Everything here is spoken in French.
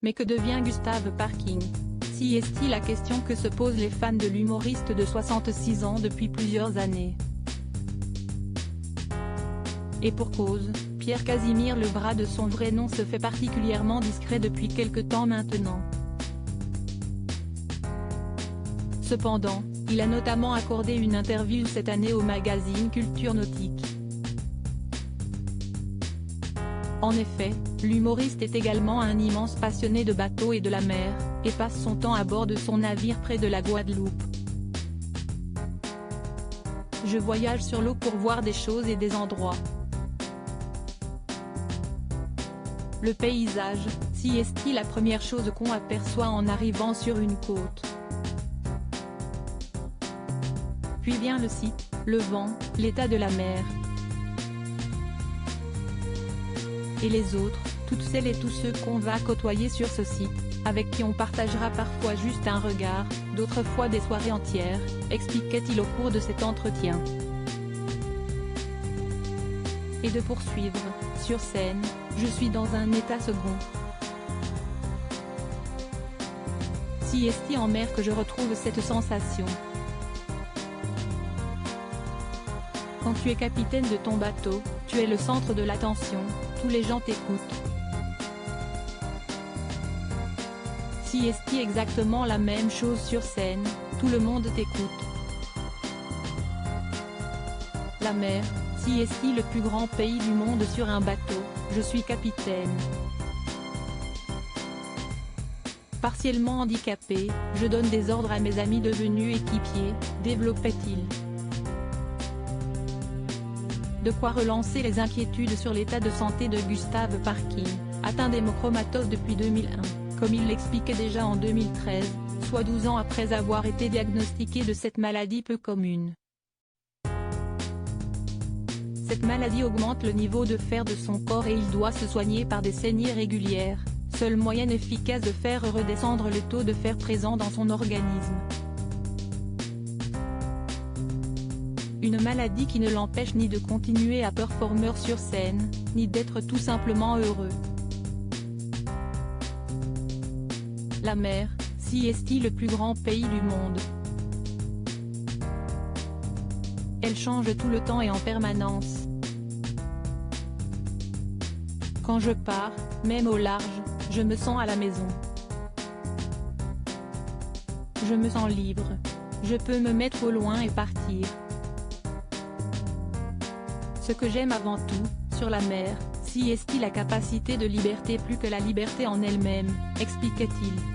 Mais que devient Gustave Parking? Si est-il la question que se posent les fans de l'humoriste de 66 ans depuis plusieurs années. Et pour cause, Pierre Casimir, le bras de son vrai nom, se fait particulièrement discret depuis quelque temps maintenant. Cependant, il a notamment accordé une interview cette année au magazine Culture Nautique. En effet, l'humoriste est également un immense passionné de bateaux et de la mer, et passe son temps à bord de son navire près de la Guadeloupe. Je voyage sur l'eau pour voir des choses et des endroits. Le paysage, si est-il la première chose qu'on aperçoit en arrivant sur une côte. Puis vient le site, le vent, l'état de la mer. Et les autres, toutes celles et tous ceux qu'on va côtoyer sur ce site, avec qui on partagera parfois juste un regard, d'autres fois des soirées entières, expliquait-il au cours de cet entretien. Et de poursuivre, sur scène, je suis dans un état second. Si est-il en mer que je retrouve cette sensation. Quand tu es capitaine de ton bateau, tu es le centre de l'attention, tous les gens t'écoutent. Si est-il exactement la même chose sur scène, tout le monde t'écoute. La mer, si est-il le plus grand pays du monde sur un bateau, je suis capitaine. Partiellement handicapé, je donne des ordres à mes amis devenus équipiers, développait-il. De quoi relancer les inquiétudes sur l'état de santé de Gustave Parking, atteint d'hémochromatose depuis 2001, comme il l'expliquait déjà en 2013, soit 12 ans après avoir été diagnostiqué de cette maladie peu commune. Cette maladie augmente le niveau de fer de son corps et il doit se soigner par des saignées régulières, seule moyen efficace de faire redescendre le taux de fer présent dans son organisme. Une maladie qui ne l'empêche ni de continuer à performer sur scène, ni d'être tout simplement heureux. La mer, si est-il le plus grand pays du monde. Elle change tout le temps et en permanence. Quand je pars, même au large, je me sens à la maison. Je me sens libre. Je peux me mettre au loin et partir. Ce que j'aime avant tout, sur la mer, si est-il la capacité de liberté plus que la liberté en elle-même, expliquait-il.